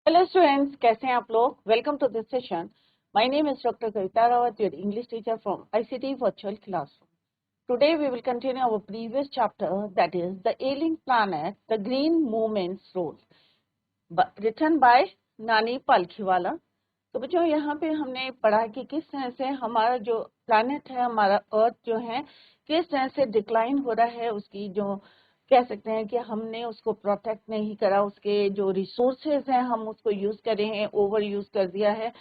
Hello students, कैसे हैं आप लोग। Welcome to this session. My name is doctor Kavita Rawat, your English teacher from ICT virtual classroom. Today we will continue our previous chapter, that is the Ailing Planet, the Green Movement's Role, written by नानी पालखीवाला. तो बच्चों, यहाँ पे हमने पढ़ा कि किस तरह से हमारा जो प्लैनेट है, हमारा अर्थ जो है, किस तरह से डिक्लाइन हो रहा है. उसकी जो कह सकते हैं कि हमने उसको प्रोटेक्ट नहीं करा, उसके जो रिसोर्सेज हैं हम उसको यूज करे हैं, ओवर यूज कर दिया है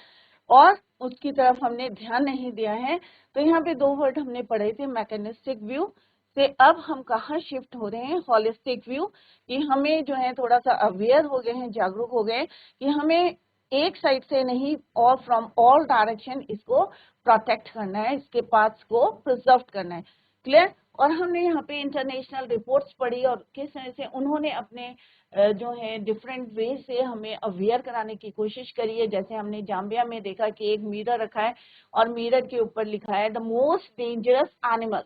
और उसकी तरफ हमने ध्यान नहीं दिया है. तो यहाँ पे दो वर्ड हमने पढ़े थे, मैकेनिस्टिक व्यू से अब हम कहाँ शिफ्ट हो रहे हैं, होलिस्टिक व्यू. कि हमें जो है थोड़ा सा अवेयर हो गए हैं, जागरूक हो गए कि हमें एक साइड से नहीं और फ्रॉम ऑल डायरेक्शन इसको प्रोटेक्ट करना है, इसके पार्ट्स को प्रिजर्व करना है. क्लियर. और हमने यहाँ पे इंटरनेशनल रिपोर्ट्स पढ़ी और किस तरह से उन्होंने अपने जो है डिफरेंट वे से हमें अवेयर कराने की कोशिश करी है. जैसे हमने जाम्बिया में देखा कि एक मिरर रखा है और मिरर के ऊपर लिखा है द मोस्ट डेंजरस एनिमल.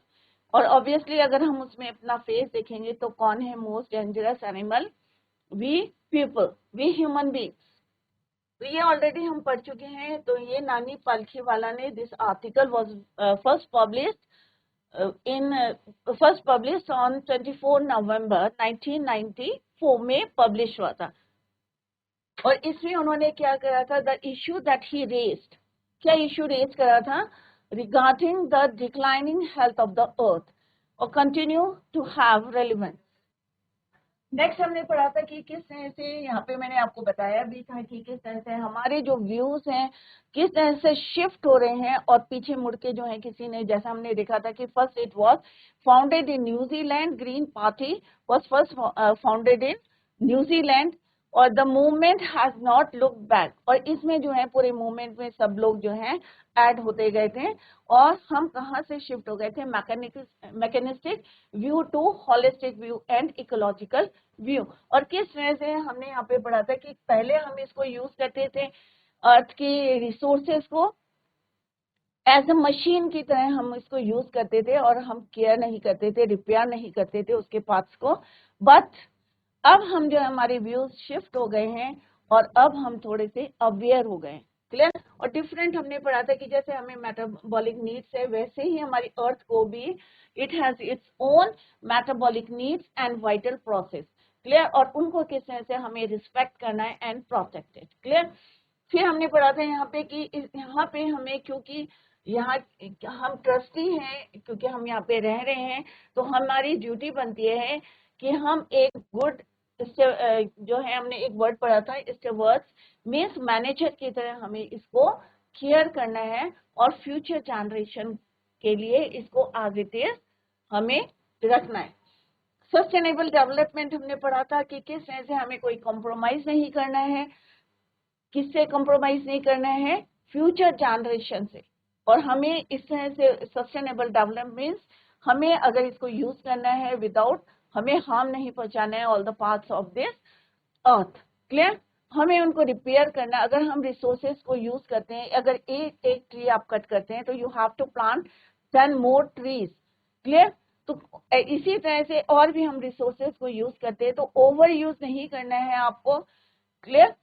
और ऑब्वियसली अगर हम उसमें अपना फेस देखेंगे तो कौन है most dangerous animal? We people, we human beings. तो ये ऑलरेडी हम पढ़ चुके हैं. तो ये नानी पालखीवाला ने, this article was first publish on 24 नवंबर 1994 में पब्लिश हुआ था. और इसमें उन्होंने क्या करा था, the issue that he raised, क्या इश्यू रेज करा था? Regarding the declining health of the earth और continue to have relevance. Next हमने पढ़ा था कि किस तरह से, यहाँ पे मैंने आपको बताया भी था कि किस तरह से हमारे जो व्यूज हैं किस तरह से शिफ्ट हो रहे हैं और पीछे मुड़ के जो है किसी ने, जैसा हमने देखा था कि first it was founded in New Zealand, green party was first founded in New Zealand और the movement has not look back. और इसमें जो है पूरे मूवमेंट में सब लोग जो है ऐड होते गए थे और हम कहाँ से शिफ्ट हो गए थे, mechanistic view to holistic view and ecological view. और किस तरह से हमने यहाँ पे पढ़ा था कि पहले हम इसको यूज करते थे अर्थ की रिसोर्सेज को एज अ मशीन की तरह हम इसको यूज करते थे और हम केयर नहीं करते थे, रिपेयर नहीं करते थे उसके पार्ट्स को. बट अब हम जो हमारे व्यूज शिफ्ट हो गए हैं और अब हम थोड़े से अवेयर हो गए. क्लियर. और डिफरेंट हमने पढ़ा था कि जैसे हमें मेटाबॉलिक नीड्स है वैसे ही हमारी अर्थ को भी it has its own metabolic needs and vital process. Clear. और उनको किस तरह से हमें रिस्पेक्ट करना है एंड प्रोटेक्टेड. क्लियर. फिर हमने पढ़ा था यहाँ पे कि यहाँ पे हमें, क्योंकि यहाँ हम ट्रस्टी हैं, क्योंकि हम यहाँ पे रह रहे हैं, तो हमारी ड्यूटी बनती है कि हम एक गुड जो है, हमने एक वर्ड पढ़ा था स्टेवर्ड्स, मीन्स मैनेजर की तरह हमें इसको केयर करना है और फ्यूचर जनरेशन के लिए इसको आगे तेज हमें रखना है. सस्टेनेबल डेवलपमेंट हमने पढ़ा था कि किस तरह से हमें कोई कॉम्प्रोमाइज नहीं करना है. किससे कॉम्प्रोमाइज नहीं करना है? फ्यूचर जनरेशन से. और हमें इस तरह से सस्टेनेबल डेवलपमेंट, हमें अगर इसको यूज करना है विदाउट, हमें हार्म नहीं पहुंचाना है all the parts of this earth. Clear. हमें उनको रिपेयर करना. अगर हम रिसोर्सेज को यूज करते हैं, अगर एक एक ट्री आप कट करते हैं तो you have to plant 10 more trees. Clear. तो इसी तरह से और भी हम रिसोर्सेज को यूज करते हैं तो ओवर यूज नहीं करना है आपको. क्लियर.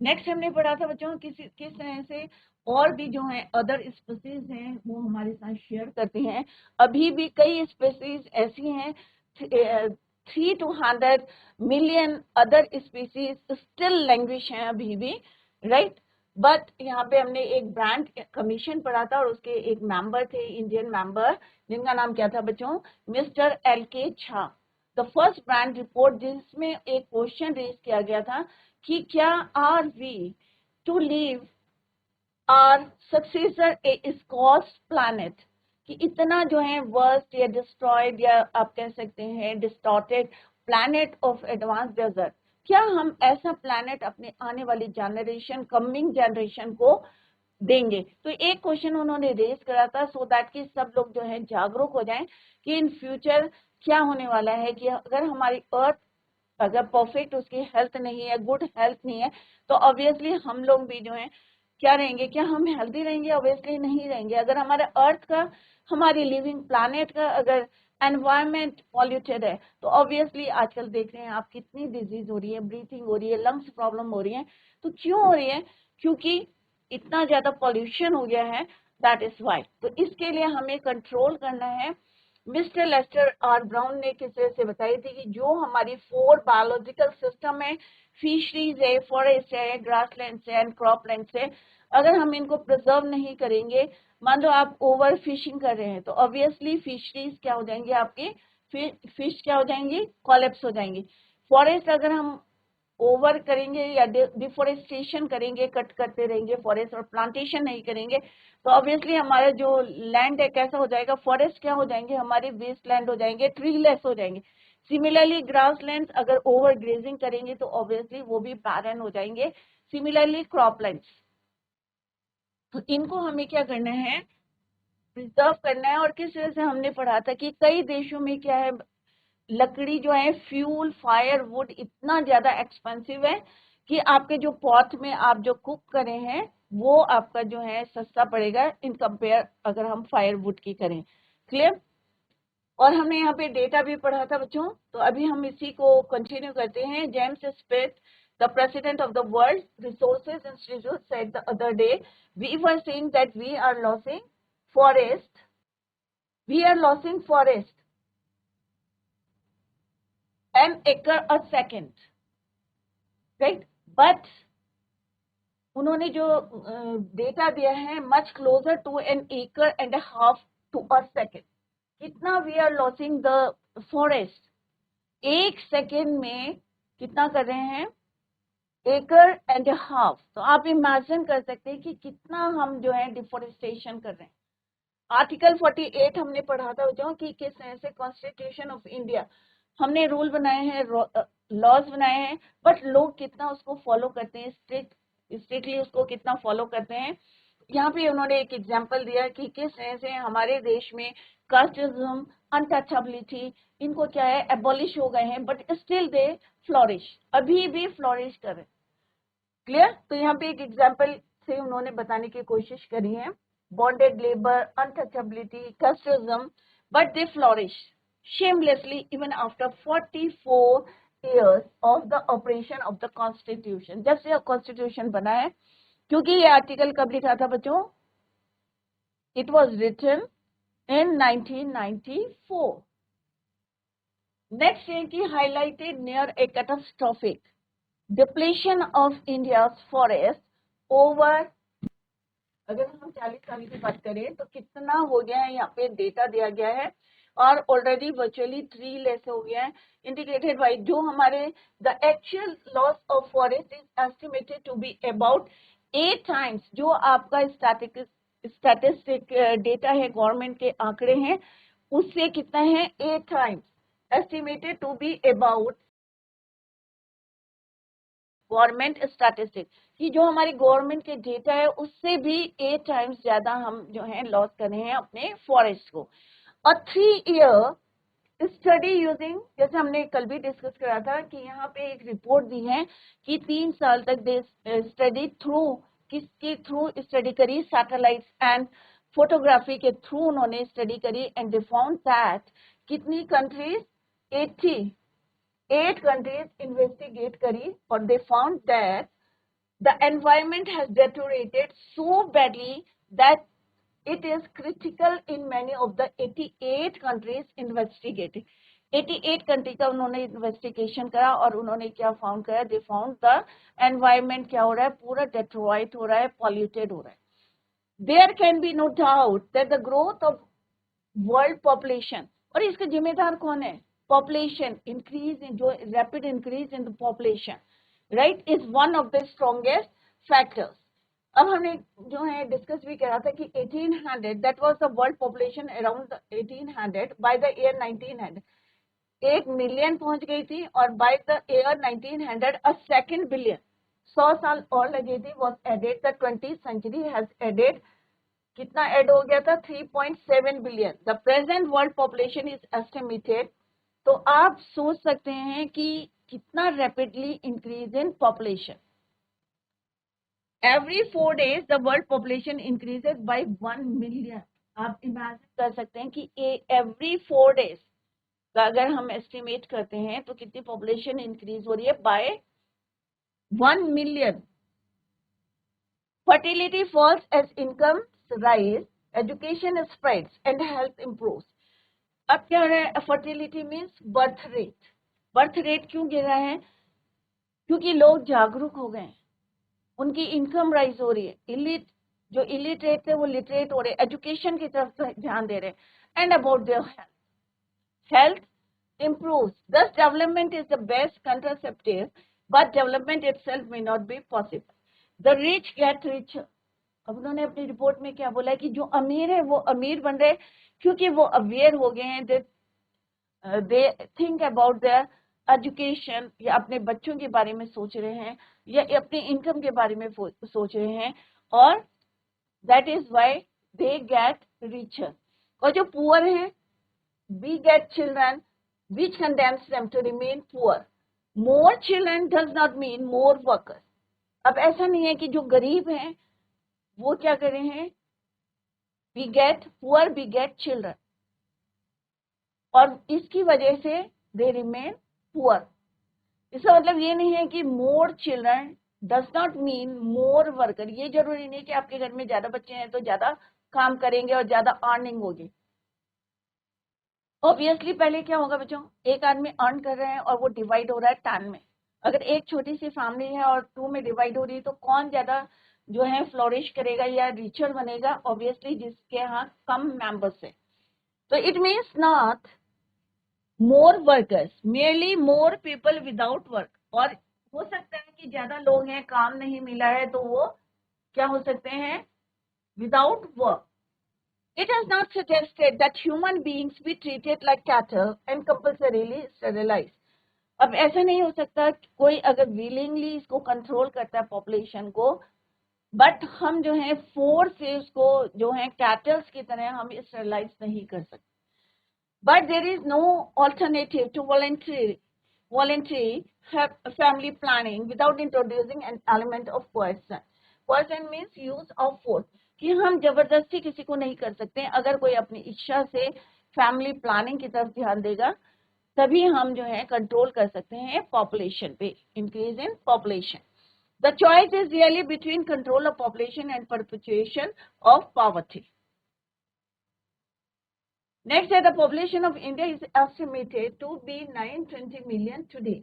नेक्स्ट हमने पढ़ा था बच्चों किस तरह से और भी जो है अदर स्पीसीज हैं वो हमारे साथ शेयर करती हैं. अभी भी कई स्पीसीज ऐसी हैं, 3 to 100 million other species still language हैं अभी भी. राइट. बट यहाँ पे हमने एक ब्रांड कमीशन पढ़ा था और उसके एक मेंबर थे, इंडियन मेंबर, जिनका नाम क्या था बच्चों? Mister LK Jha. The first brand report, जिसमें एक क्वेश्चन रेज किया गया था कि क्या are we to leave our successor a scorched planet, कि इतना जो है वर्स्ट या डिस्ट्रॉयड या आप कह सकते हैं distorted planet of advance desert, क्या हम ऐसा प्लैनेट अपने आने वाली जनरेशन, कमिंग जनरेशन को देंगे? तो एक क्वेश्चन उन्होंने रेज करा था सो दैट कि सब लोग जो है जागरूक हो जाएं कि इन फ्यूचर क्या होने वाला है, कि अगर हमारी अर्थ अगर परफेक्ट उसकी हेल्थ नहीं है, गुड हेल्थ नहीं है, तो ऑब्वियसली हम लोग भी जो है क्या रहेंगे, क्या हम हेल्दी रहेंगे? ऑब्वियसली नहीं रहेंगे. अगर हमारे अर्थ का, हमारी लिविंग प्लैनेट का अगर एनवायरमेंट पॉल्यूटेड है, तो ऑब्वियसली आजकल देख रहे हैं आप कितनी डिजीज हो रही है, ब्रीथिंग हो रही है, लंग्स प्रॉब्लम हो रही है। तो क्यों हो रही है? क्योंकि इतना ज्यादा पॉल्यूशन हो गया है, दैट इज वाई। तो इसके लिए हमें कंट्रोल करना है। मिस्टर लेस्टर आर ब्राउन ने किस तरह से बताई थी कि जो हमारी 4 बायोलॉजिकल सिस्टम है, फिशरीज है, फॉरेस्ट है, ग्रासलैंड्स है एंड क्रॉपलैंड्स है, अगर हम इनको प्रिजर्व नहीं करेंगे, मान लो आप ओवर फिशिंग कर रहे हैं, तो ऑब्वियसली फिशरीज क्या हो जाएंगे आपके, फिश क्या हो जाएंगी, कोलैप्स हो जाएंगी। फॉरेस्ट अगर हम ओवर करेंगे या डिफोरेस्टेशन करेंगे, कट करते रहेंगे फॉरेस्ट और प्लांटेशन नहीं करेंगे, तो ऑब्वियसली हमारा जो लैंड है कैसा हो जाएगा, फॉरेस्ट क्या हो जाएंगे, हमारे वेस्ट लैंड हो जाएंगे, ट्रीलेस हो जाएंगे। सिमिलरली ग्रास लैंड अगर ओवर ग्रेजिंग करेंगे तो ऑब्वियसली वो भी बैरन हो जाएंगे। सिमिलरली क्रॉपलैंड्स, तो इनको हमें क्या करना है, प्रिजर्व करना है। और किस तरह से हमने पढ़ा था कि कई देशों में क्या है, लकड़ी जो है, फ्यूल, फायर वुड इतना ज्यादा एक्सपेंसिव है कि आपके जो पॉट में आप जो कुक करे हैं वो आपका जो है सस्ता पड़ेगा इन कंपेयर अगर हम फायर वुड की करें। क्लियर? और हमने यहाँ पे डेटा भी पढ़ा था बच्चों, तो अभी हम इसी को कंटिन्यू करते हैं। James Smith, the president of the World Resources Institute, said the other day, we were saying that we are losing forest, an acre a second, right? But उन्होंने जो डेटा दिया है, much closer to an acre and half to a second, कितना we are losing the forest, 1 second में कितना कर रहे हैं, एकर एंड हाफ। तो आप इमेजिन कर सकते हैं कि कितना हम जो है डिफोरेस्टेशन कर रहे हैं। आर्टिकल 48 हमने पढ़ा था जो कि किस तरह से कॉन्स्टिट्यूशन ऑफ इंडिया, हमने रूल बनाए हैं, लॉज बनाए हैं, बट लोग कितना उसको फॉलो करते हैं, स्ट्रिक्टली उसको कितना फॉलो करते हैं। यहाँ पे उन्होंने एक एग्जांपल दिया कि किस तरह से हमारे देश में कास्टिज्म, अनटचेबिलिटी, इनको क्या है, एबॉलिश हो गए हैं, बट स्टिल दे फ्लोरिश, अभी भी फ्लोरिश कर रहे हैं। क्लियर? तो यहाँ पे एक एग्जांपल से उन्होंने बताने की कोशिश करी है, bonded labor, untouchability, casteism, but they flourish shamelessly even after 44 years of the operation of the constitution। जब से कॉन्स्टिट्यूशन बना है, क्योंकि ये आर्टिकल कब लिखा था बच्चों, it was written in 1994। Next है कि highlighted near a catastrophic depletion of India's forest over, अगर हम 40 साल की बात करें तो कितना हो गया है, यहाँ पे डेटा दिया गया है, और ऑलरेडी वर्चुअली 3 लेस हो गया है, इंडिकेटेड बाई जो हमारे the actual loss of forest is estimated to be about 8 times, जो आपका स्टैटिस्टिक डेटा है, गवर्नमेंट के आंकड़े हैं, उससे कितना है, 8 times estimated to be about government statistic, कि जो हमारी गवर्नमेंट के डेटा है उससे भी 8 टाइम्स ज्यादा हम जो है लॉस कर रहे हैं अपने फॉरेस्ट को। और 3 ईयर स्टडी यूजिंग, जैसे हमने कल भी डिस्कस करा था कि यहाँ पे एक रिपोर्ट दी है कि 3 साल तक स्टडी थ्रू, किसके थ्रू स्टडी करी, सैटेलाइट्स एंड फोटोग्राफी के थ्रू उन्होंने स्टडी करी, एंड दे फाउंड दैट कितनी कंट्रीज, 88 countries investigate करी, और they found that the environment has deteriorated so badly that it is critical in many of the 88 countries investigated। 88 country का उन्होंने investigation करा और उन्होंने क्या फाउंड करा, दे फाउंड द एनवायरमेंट क्या हो रहा है, पूरा डेट्रॉइट हो रहा है, पॉल्यूटेड हो रहा है। There can be no doubt that the growth of world population, और इसके जिम्मेदार कौन है, population increase in, जो rapid increase in the population, right, is one of the strongest factors। अब हमने जो है डिस्कस भी करा था कि 1800 that was the world population around the 1800, by the year 1900 1 million पहुंच गई थी, और by the year 1900 a second billion, 100 साल और लगे थे, was added, the 20th century has added, कितना ऐड हो गया था, 3.7 billion. The present world population is estimated, तो आप सोच सकते हैं कि कितना rapidly increase in population. Every 4 days the world population increases by 1 million. आप इमेजिन कर सकते हैं कि एवरी 4 days अगर हम एस्टिमेट करते हैं तो कितनी पॉपुलेशन इंक्रीज हो रही है, by 1 million. Fertility falls as income rise, education spreads and health improves. अब क्या हो रहा है, fertility means birth rate. Birth rate क्यों गिर रहा है, क्योंकि लोग जागरूक हो गए, उनकी इनकम राइज हो रही है, जो इलिटरेट थे वो लिटरेट हो रहे, एजुकेशन की तरफ ध्यान दे रहे, and about their health improves. Thus, development is the best contraceptive, but development itself may not be possible. The rich get richer. अब उन्होंने अपनी रिपोर्ट में क्या बोला है कि जो अमीर है वो अमीर बन रहे क्योंकि वो अवेयर हो गए हैं, they think about their education, या अपने बच्चों के बारे में सोच रहे हैं, या अपनी इनकम के बारे में सोच रहे हैं, और that is why they get richer. और जो पुअर हैं, we get children which condemns them to remain poor. More children does not mean more workers. अब ऐसा नहीं है कि जो गरीब हैं वो क्या कर रहे हैं, we get poor, we get children, और इसकी वजह से they remain poor. इसका मतलब ये नहीं है कि more children does not mean more worker. ये जरूरी नहीं कि आपके घर में ज्यादा बच्चे हैं तो ज्यादा काम करेंगे और ज्यादा अर्निंग होगी। ऑब्वियसली पहले क्या होगा बच्चों, एक आदमी अर्न कर रहे हैं और वो डिवाइड हो रहा है 10 में। अगर एक छोटी सी फैमिली है और 2 में डिवाइड हो रही है तो कौन ज्यादा जो है फ्लोरिश करेगा या रिचर बनेगा, ऑब्वियसली जिसके यहाँ कम मेंबर्स है। तो it means not more workers, merely more people without work. और हो सकता है कि ज्यादा लोग हैं, काम नहीं मिला है, तो वो क्या हो सकते हैं, without work. It is not suggested that human beings be treated like cattle and compulsorily sterilized. अब ऐसा नहीं हो सकता कोई अगर willingly इसको कंट्रोल करता है पॉपुलेशन को, बट हम जो है फोर्स से उसको जो है कैटल्स की तरह हम स्टेरिलाइज नहीं कर सकते। But there is no alternative to voluntary family planning without introducing an element of coercion. Coercion means use of force. कि हम जबरदस्ती किसी को नहीं कर सकते, अगर कोई अपनी इच्छा से फैमिली प्लानिंग की तरफ ध्यान देगा तभी हम जो है कंट्रोल कर सकते हैं पॉपुलेशन पे, increase in population. The choice is really between control of population and perpetuation of poverty. Next, the population of India is estimated to be 920 million today.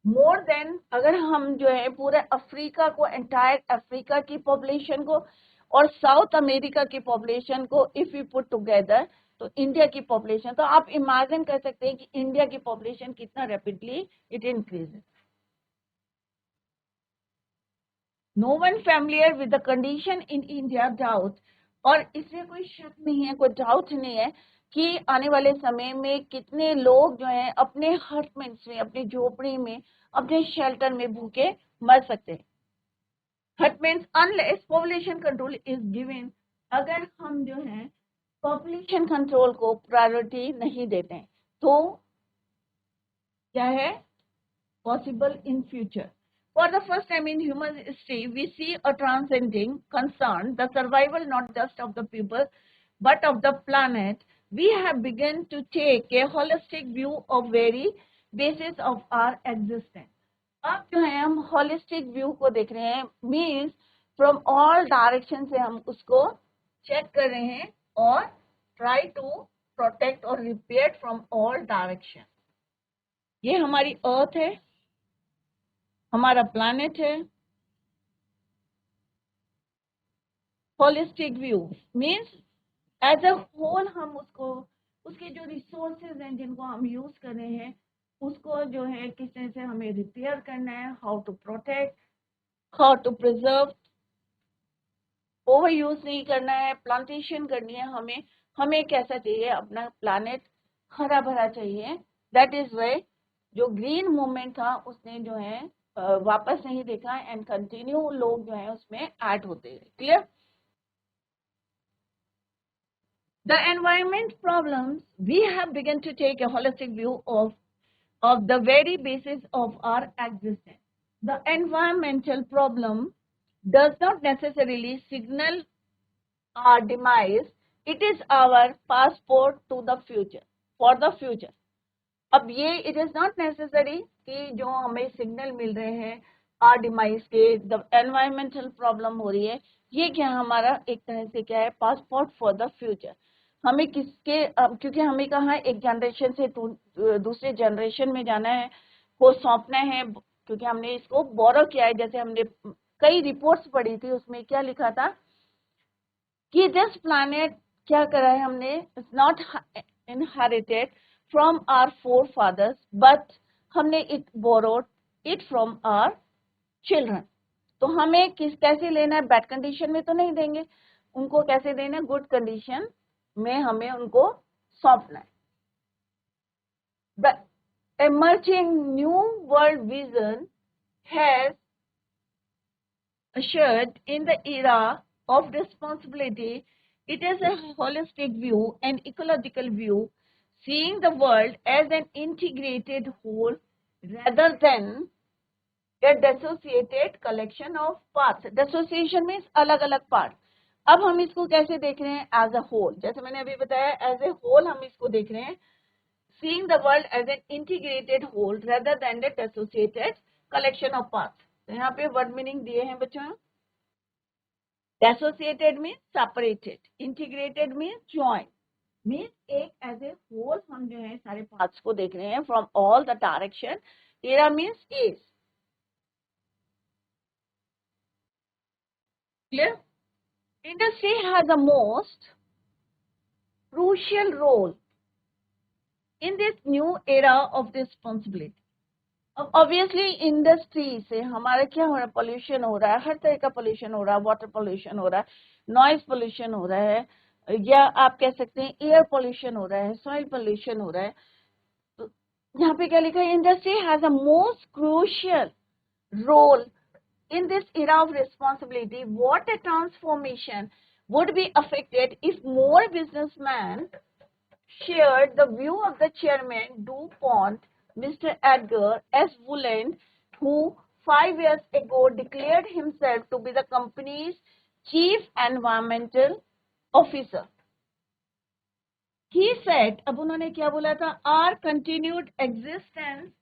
More than, अगर हम जो है पूरे अफ्रीका को, एंटायर अफ्रीका की population को और south America की पॉपुलेशन को इफ यू पुट टुगेदर, तो इंडिया की पॉपुलेशन, तो आप इमेजिन कर सकते हैं कि इंडिया की पॉपुलेशन कितना rapidly it increases. No one familiar with the condition in India doubt, और इसमें कोई शक नहीं है, कोई डाउट नहीं है कि आने वाले समय में कितने लोग जो हैं अपने हटमेंट्स में, अपनी झोपड़ी में, अपने शेल्टर में भूखे मर सकते हैं। Hutments unless population control is given, अगर हम जो है पॉपुलेशन कंट्रोल को प्रायोरिटी नहीं देते हैं तो क्या है possible in future. For the first time in human history, we see a transcending concern, the survival not just of the people, but of the planet. We have begun to take a holistic view of very basis of our existence. अब जो है हम holistic view को देख रहे हैं, means from all direction से हम उसको check कर रहे हैं और try to protect or repair from all direction. ये हमारी अर्थ है, हमारा प्लैनेट है। Holistic view means as a whole हम उसको, उसके जो रिसोर्सेज हैं जिनको हम यूज कर रहे हैं उसको जो है किस तरह से हमें रिपेयर करना है, how to protect, how to preserve, over use नहीं करना है, प्लांटेशन करनी है, हमें कैसा चाहिए, अपना प्लैनेट हरा भरा चाहिए। दैट इज वे जो ग्रीन मूवमेंट था उसने जो है वापस नहीं देखा एंड कंटिन्यू लोग जो है उसमें ऐड होते हैं। Clear? The environment problems, we have begun to take a holistic view of the very basis of our existence. The environmental problem does not necessarily signal our demise. It is our passport to the future, for the future. अब ये it is not necessary कि जो हमें signal मिल रहे हैं are demise के, environmental problem हो रही है, ये क्या हमारा एक तरह से क्या है, पासपोर्ट फॉर द फ्यूचर। हमें किसके क्योंकि हमें कहा एक जनरेशन से दूसरे जनरेशन में जाना है, को सौंपना है, क्योंकि हमने इसको बोरो किया है। जैसे हमने कई रिपोर्ट्स पढ़ी थी, उसमें क्या लिखा था कि दिस प्लैनेट क्या करा है हमने, it's not inherited from our but हमने it borrowed it from our children. तो हमें कैसे लेना है, बैड कंडीशन में तो नहीं देंगे उनको, कैसे देना है, गुड कंडीशन में हमें उनको सौंपना है। The emerging new world vision has ushered in the era of responsibility. It is a holistic view, an ecological view, seeing the world as an integrated whole rather than a dissociated collection of parts. Dissociation means अलग अलग part. अब हम इसको कैसे देख रहे हैं, as a whole. जैसे मैंने अभी बताया, एज ए होल हम इसको देख रहे हैं, seeing the world as an integrated whole rather than the dissociated collection of parts. तो यहाँ पे वर्ड मीनिंग दिए हैं बच्चों। Dissociated means separated, integrated means joined, means एक as a whole हम जो है सारे parts को देख रहे हैं from all the direction. Era means is. Clear? Industry has the most crucial role in this new era of responsibility. अब ऑब्वियसली इंडस्ट्री से हमारा क्या हो रहा है, पोल्यूशन हो रहा है, हर तरह का पोल्यूशन हो रहा है, वाटर पोल्यूशन हो रहा है, नॉइज पोल्यूशन हो रहा है, या आप कह सकते हैं एयर पोल्यूशन हो रहा है, सॉइल पोल्यूशन हो रहा है। तो यहाँ पे क्या लिखा है, industry has a most crucial role in this era of responsibility. What a transformation would be affected if more businessmen shared the view of the chairman DuPont, Mr. Edgar S. Woolland, who 5 years ago declared himself to be the company's chief environmental officer. He said, अब उन्होंने क्या बोला था, our continued existence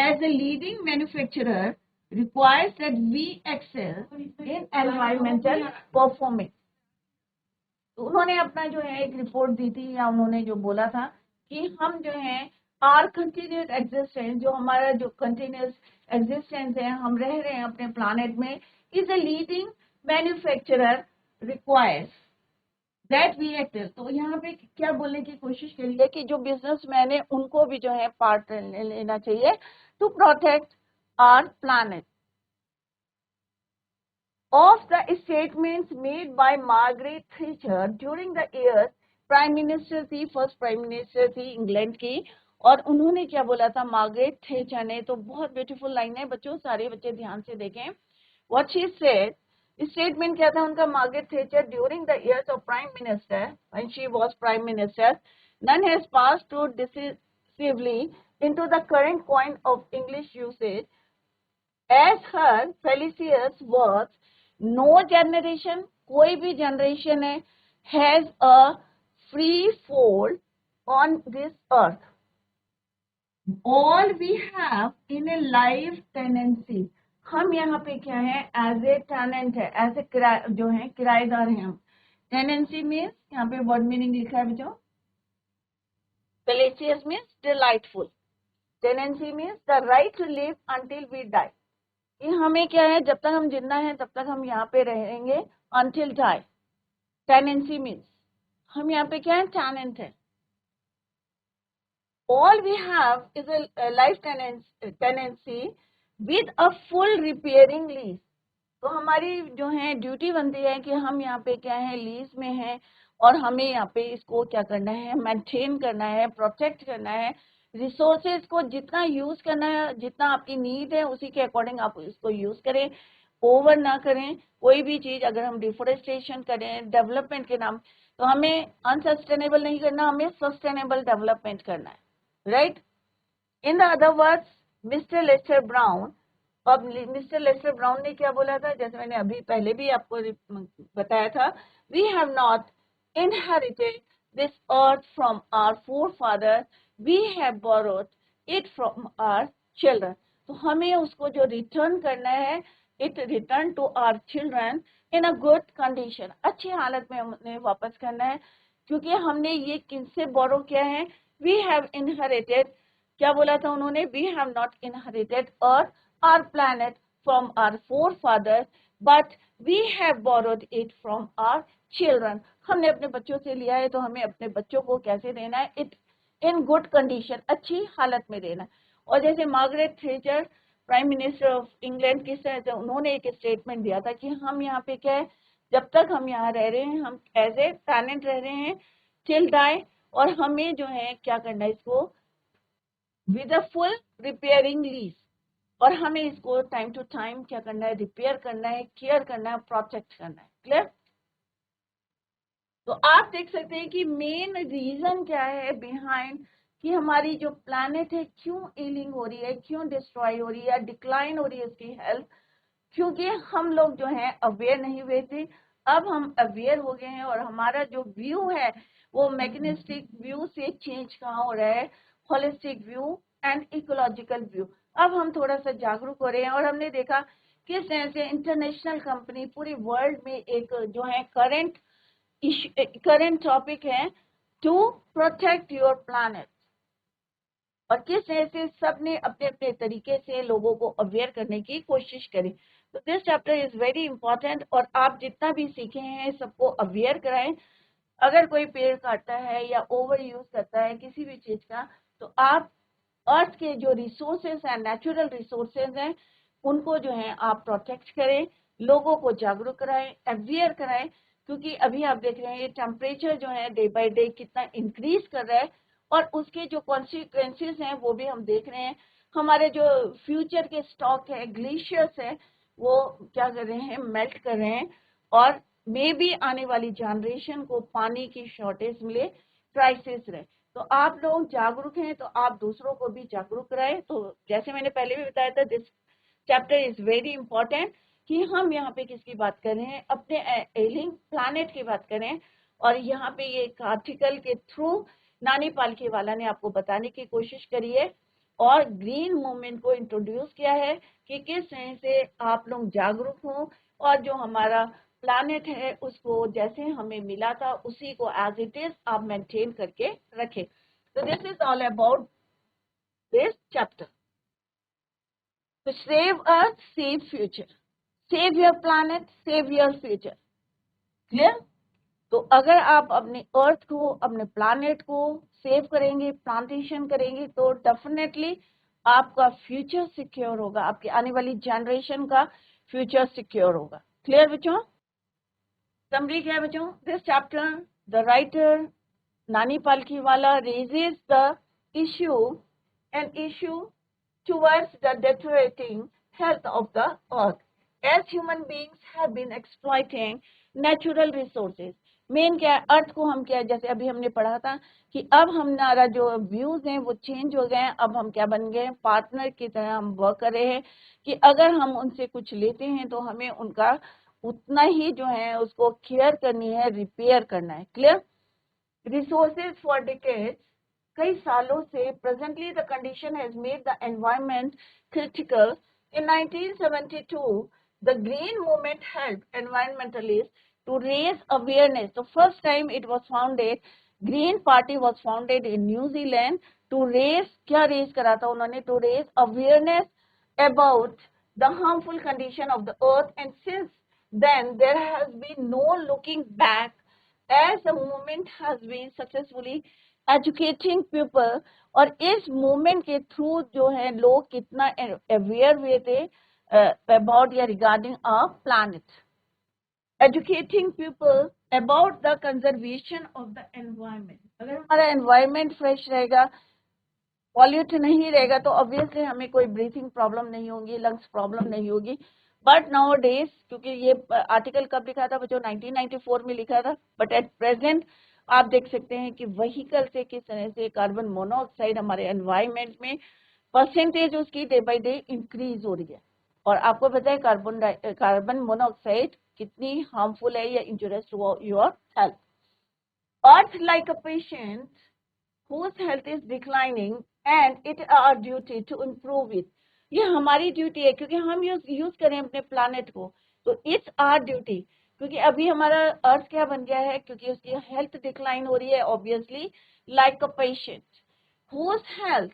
as a leading manufacturer requires that we excel in environmental performance. तो उन्होंने अपना जो है एक रिपोर्ट दी थी, या उन्होंने जो बोला था कि हम जो है आर कंटिन्यूस एग्जिस्टेंस, जो हमारा जो कंटिन्यूस एग्जिस्टेंस है, हम रह रहे हैं अपने प्लानेट में, is a leading manufacturer requires that we active. तो यहाँ पे क्या बोलने की कोशिश करी है कि जो बिजनेसमैन है उनको भी जो है पार्ट लेना चाहिए to protect our planet. Of the statements made by Margaret Thatcher during the years prime minister थी, फर्स्ट प्राइम मिनिस्टर थी इंग्लैंड की, और उन्होंने क्या बोला था मार्गरेट थैचर ने, तो बहुत ब्यूटीफुल लाइन है बच्चों, सारे बच्चे ध्यान से देखें। व्हाट शी सेड, स्टेटमेंट क्या था उनका, Margaret Thatcher during the years of prime minister, when she was prime minister, none has passed too decisively into the current coin of English usage as her felicitous words, no generation, कोई भी generation है, has a free fall on this earth. All we have in a life tenancy, हम यहाँ पे क्या है, as a tenant है, as a जो है किराएदार हैं हम। टेनेंसी मीन्स यहाँ पे वर्ड मीनिंग लिखा है बच्चों, felicitous means delightful, tenancy means the right to live until we die. कि हमें क्या है, जब तक हम जिंदा हैं तब तक हम यहाँ पे रहेंगे, until die. Tenancy means हम यहाँ पे क्या है, tenant है। All we have is a life tenancy with a full repairing lease. तो हमारी जो है ड्यूटी बनती है कि हम यहाँ पे क्या है, लीज में है, और हमें यहाँ पे इसको क्या करना है, मेंटेन करना है, प्रोटेक्ट करना है, रिसोर्सेज को जितना यूज करना है, जितना आपकी नीड है उसी के अकॉर्डिंग आप इसको यूज करें, ओवर ना करें। कोई भी चीज अगर हम डिफोरेस्टेशन करें डेवलपमेंट के नाम, तो हमें अनसस्टेनेबल नहीं करना, हमें सस्टेनेबल डेवलपमेंट करना है, right. In the other words, mister Lester Brown, अब मिस्टर लेस्टर ब्राउन ने क्या बोला था, जैसे मैंने अभी पहले भी आपको बताया था, we have not inherited this earth from our forefathers, we have borrowed it from our children. तो हमें उसको जो रिटर्न करना है, it return to our children in a good condition, अच्छी हालत में हमने वापस करना है, क्योंकि हमने ये किनसे बोरो किया है, वी हैव इनहेरिटेड, क्या बोला था उन्होंने, we have not inherited earth our planet from our forefathers but we have borrowed it from our children. हमने अपने बच्चों से लिया है, तो हमें अपने बच्चों को कैसे देना है, इट इन गुड कंडीशन, अच्छी हालत में देना है। और जैसे Margaret Thatcher prime minister of England, किस तरह से उन्होंने एक स्टेटमेंट दिया था कि हम यहाँ पे क्या है, जब तक हम यहाँ रह रहे हैं हम एज ए प्लैनेट रह रहे हैं टिल डाई, और हमें जो है क्या करना है इसको with a full repairing lease, और हमें इसको टाइम टू टाइम क्या करना है, रिपेयर करना है, केयर करना है, प्रोटेक्ट करना है। क्लियर? तो आप देख सकते हैं कि मेन रीजन क्या है बिहाइंड कि हमारी जो प्लैनेट है क्यों एलिंग हो रही है, क्यों डिस्ट्रॉय हो रही है, डिक्लाइन हो रही है उसकी हेल्थ, क्योंकि हम लोग जो है अवेयर नहीं हुए थे। अब हम अवेयर हो गए हैं और हमारा जो व्यू है वो मैग्नेटिक व्यू से चेंज कहाँ हो रहा है, holistic view and ecological view. अब हम थोड़ा सा जागरूक हो रहे हैं और हमने देखा किस तरह से इंटरनेशनल कंपनी पूरी वर्ल्ड में एक जो है करंट टॉपिक है टू प्रोटेक्ट योर प्लैनेट, और किस तरह से सबने अपने अपने तरीके से लोगों को अवेयर करने की कोशिश करी। तो this chapter is very important, और आप जितना भी सीखे हैं सबको अवेयर कराएं। अगर कोई पेड़ काटता है या ओवर यूज करता है किसी भी चीज का, तो आप अर्थ के जो रिसोर्सेज हैं, नेचुरल रिसोर्सेज हैं, उनको जो है आप प्रोटेक्ट करें, लोगों को जागरूक कराएं, अवेयर कराएं, क्योंकि अभी आप देख रहे हैं ये टेम्परेचर जो है डे बाय डे कितना इंक्रीज कर रहा है, और उसके जो कॉन्सिक्वेंसेज हैं वो भी हम देख रहे हैं। हमारे जो फ्यूचर के स्टॉक है, ग्लेशियर्स है, वो क्या कर रहे हैं, मेल्ट कर रहे हैं, और मे भी आने वाली जनरेशन को पानी की शॉर्टेज मिले, क्राइसिस रहे। तो आप लोग जागरूक हैं तो आप दूसरों को भी जागरूक कराएं। तो जैसे मैंने पहले भी बताया था, this chapter is very important कि हम यहाँ पे किसकी बात कर रहे हैं, अपने एलिंग प्लैनेट की बात करें। और यहाँ पे ये एक आर्टिकल के थ्रू नानी पालकीवाला ने आपको बताने की कोशिश करी है और ग्रीन मूवमेंट को इंट्रोड्यूस किया है कि किस तरह से आप लोग जागरूक हों, और जो हमारा प्लैनेट है उसको जैसे हमें मिला था उसी को एज इट इज आप मेंटेन करके रखें। तो this is all about this chapter. तो save earth, save future, save your planet, save your future. Clear? तो अगर आप अपने अर्थ को, अपने प्लैनेट को सेव करेंगे, प्लांटेशन करेंगे, तो डेफिनेटली आपका फ्यूचर सिक्योर होगा, आपकी आने वाली जनरेशन का फ्यूचर सिक्योर होगा। क्लियर बच्चों? समरी क्या है बच्चों? दिस चैप्टर द राइटर नानी Palkhivala raises the issue, an issue towards the deteriorating health of the earth as human beings have been exploiting natural resources। Main क्या है, अर्थ को हम क्या है, जैसे अभी हमने पढ़ा था कि अब हमारा जो व्यूज हैं वो चेंज हो गए हैं। अब हम क्या बन गए हैं, पार्टनर की तरह हम वर्क कर रहे हैं कि अगर हम उनसे कुछ लेते हैं तो हमें उनका उतना ही जो है उसको केयर करनी है, रिपेयर करना है। क्लियर? रिसोर्सेज फॉर डिकेड्स, कई सालों से, presently the condition has made the environment critical. In 1972 the green movement helped environmentalists to raise awareness. The first time it was founded, green party was founded in New Zealand to raise, क्या raise करा था उन्होंने, to raise awareness about the harmful condition of the earth, and since then there has been no looking back as the movement has been successfully educating people। और इस movement के through जो है लोग कितना अवेयर हुए थे about या regarding our planet, educating people about the conservation of the environment। अगर हमारा environment fresh रहेगा, पॉल्यूट नहीं रहेगा, तो ऑब्वियसली हमें कोई ब्रीथिंग प्रॉब्लम नहीं होगी, लंग्स प्रॉब्लम नहीं होगी। बट नाउ डेज, क्योंकि ये आर्टिकल कब लिखा था बच्चों, 1994 में लिखा था, बट एट प्रेजेंट आप देख सकते हैं कि व्हीकल से किस तरह से कार्बन मोनोऑक्साइड हमारे एनवायरमेंट में परसेंटेज उसकी डे बाय डे इंक्रीज हो रही है। और आपको पता है कार्बन मोनोऑक्साइड कितनी हार्मफुल है या इंजurious टू योर हेल्थ। अर्थ like a patient whose health is declining and it our duty to improve it. ये हमारी ड्यूटी है क्योंकि हम यूज करें अपने प्लानेट को, तो इट्स आवर ड्यूटी। क्योंकि अभी हमारा अर्थ क्या बन गया है, क्योंकि उसकी हेल्थ डिक्लाइन हो रही है obviously, like a patient whose health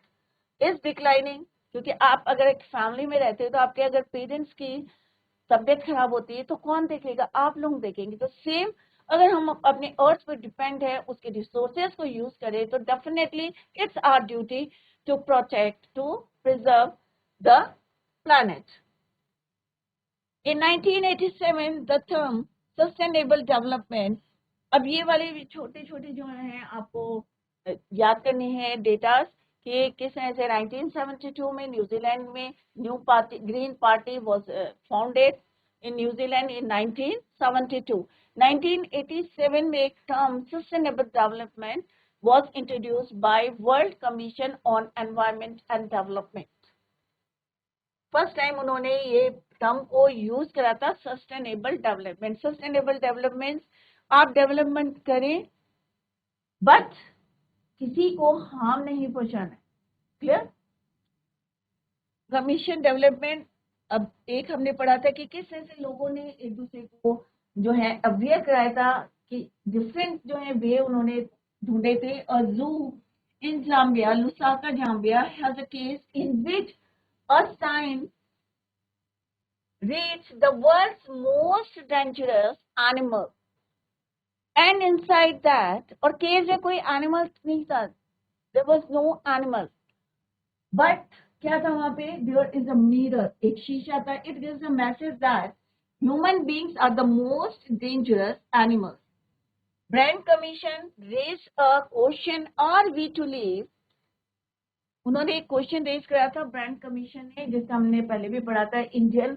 is declining. क्योंकि आप अगर एक फैमिली में रहते हो तो आपके अगर पेरेंट्स की तबियत खराब होती है तो कौन देखेगा, आप लोग देखेंगे। तो सेम अगर हम अपने अर्थ पर डिपेंड है, उसके रिसोर्सेज को यूज करें, तो definitely it's our duty to protect, to preserve the planet. In 1987, the term sustainable development, अब ये वाले छोटे छोटे जो हैं आपको याद करने हैं डेटा कि किस तरह से 1972 में न्यूजीलैंड में new party, green party was founded in New Zealand in 1972। 1987 में एक term sustainable development was introduced by world commission on environment and development. First time उन्होंने ये टर्म को यूज करा था, सस्टेनेबल डेवलपमेंट। सस्टेनेबल डेवलपमेंट, आप डेवलपमेंट करें बट किसी को हार्म नहीं पहुंचाना, क्लियर। कमीशन डेवलपमेंट, अब एक हमने पढ़ा था कि किस तरह से लोगों ने एक दूसरे को जो है अवेयर कराया था कि डिफरेंट जो है वे उन्होंने ढूंढे थे। और zoo in Zambia, Lusaka Zambia has a case in which a sign reached the world's most dangerous animal, and inside that, और केज में कोई एनिमल नहीं था, there was no animal, but क्या था वहां पे, there is a mirror, एक शीशा था। it gives a message that human beings are the most dangerous animals. Brand Commission raised a question, are we to live, उन्होंने एक क्वेश्चन रेज कराया था ब्रांड कमीशन ने, जिसका हमने पहले भी पढ़ा था। इंडियन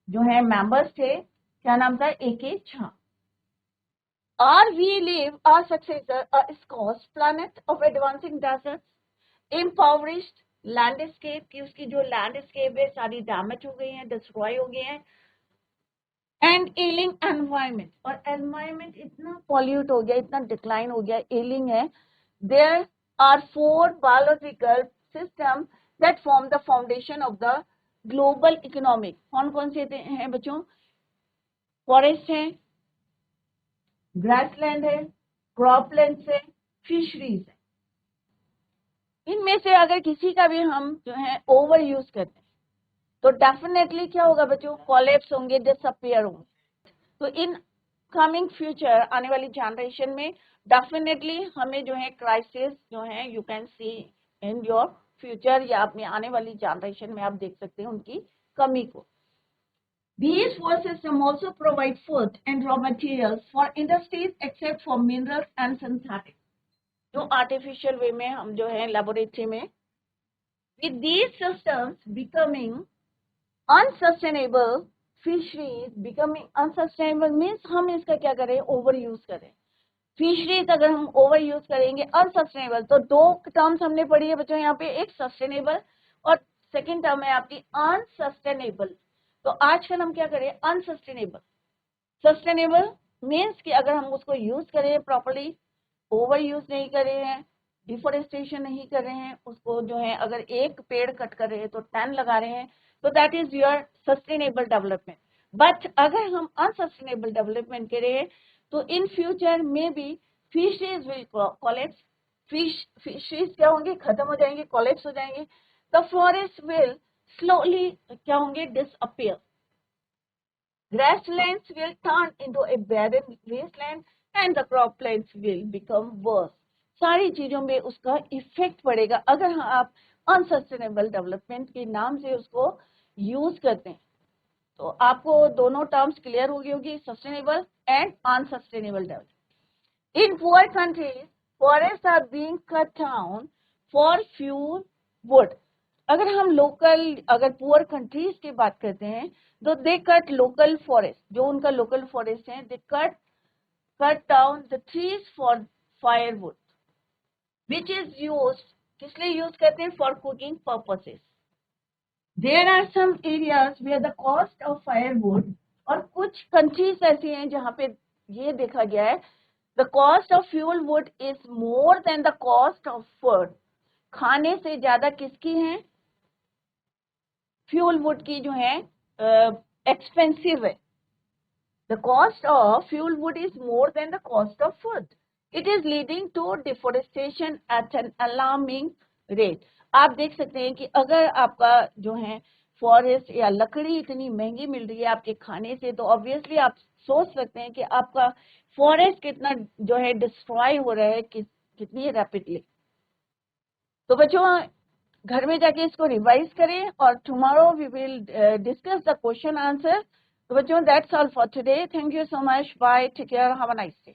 जो है मेंबर्स थे, क्या नाम था, AK Jha. Are we live our successor a scorched planet of advancing deserts, impoverished landscape, की उसकी जो लैंडस्केप है सारी डैमेज हो गई है, डिस्ट्रॉय हो गए हैं, एंड एलिंग एनवायरमेंट, और एनवायरमेंट इतना पॉल्यूट हो गया, इतना डिक्लाइन हो गया, एलिंग है। There are 4 biological system that form the foundation of the global economic. कौन कौन से हैं बच्चों, फॉरेस्ट है, ग्रासलैंड है, क्रॉपलैंड है, फिशरीज है। इनमें से अगर किसी का भी हम जो है ओवर यूज करते हैं तो डेफिनेटली क्या होगा बच्चों, कोलैप्स होंगे, डिसअपियर होंगे। तो इन कमिंग फ्यूचर, आने वाली जनरेशन में डेफिनेटली हमें जो है क्राइसिस जो है you can see in your future, या अपनी आने वाली जनरेशन में आप देख सकते हैं उनकी कमी को। These four systems also provide food and raw materials for industries except for minerals and synthetic, जो आर्टिफिशियल वे में हम जो है लेबोरेटरी में। With these systems becoming unsustainable, fisheries becoming unsustainable means हम इसका क्या करें, ओवर यूज करें। फिशरीज अगर हम ओवर यूज करेंगे, अनसस्टेनेबल, तो 2 टर्म्स हमने पढ़ी है बच्चों यहाँ पे, एक सस्टेनेबल और सेकेंड टर्म है आपकी अनसस्टेनेबल। तो आजकल हम क्या करें, अनसस्टेनेबल। सस्टेनेबल मीन्स कि अगर हम उसको यूज करें प्रॉपर्ली, ओवर यूज नहीं कर रहे हैं, डिफोरेस्टेशन नहीं कर रहे हैं, उसको जो है अगर एक पेड़ कट कर रहे हैं तो 10 लगा रहे हैं, तो that is your sustainable development. But अगर हम अनसस्टेनेबल डेवलपमेंट करें तो इन फ्यूचर में भी फिशरीज विल कोलैप्स, फिशरीज क्या होंगे, खत्म हो जाएंगे, कोलैप्स हो जाएंगे। द फॉरेस्ट विल स्लोली क्या होंगे, disappear. Grasslands will turn into a barren wasteland and the croplands will become worse. सारी चीजों में उसका इफेक्ट पड़ेगा अगर आप अनसस्टेनेबल डेवलपमेंट के नाम से उसको यूज करते हैं। तो आपको दोनों टर्म्स क्लियर हो गई होगी, sustainable and unsustainable development. In poor countries forest are being cut down for fuel wood. अगर हम लोकल, अगर पुअर कंट्रीज की बात करते हैं तो दे कट लोकल फॉरेस्ट, जो उनका लोकल फॉरेस्ट है, they cut down the trees for firewood which is used, किस लिए यूज करते हैं, for cooking purposes. There are some areas where the cost of firewood, और कुछ कंट्रीज ऐसी हैं जहां पे ये देखा गया है the cost of fuel wood is more than the cost of food. खाने से ज्यादा किसकी है? फ्यूल वुड की जो है एक्सपेंसिव है. The cost of fuel wood is more than the cost of food. It is leading to deforestation at an alarming rate. आप देख सकते हैं कि अगर आपका जो है फॉरेस्ट या लकड़ी इतनी महंगी मिल रही है आपके खाने से, तो ऑब्वियसली आप सोच सकते हैं कि आपका फॉरेस्ट कितना जो है डिस्ट्रॉय हो रहा है कितनी रैपिडली. तो बच्चों घर में जाके इसको रिवाइज करें और tomorrow we will discuss the question answer. तो बच्चों that's all for today. Thank you so much. Bye. Take care. Have a nice day.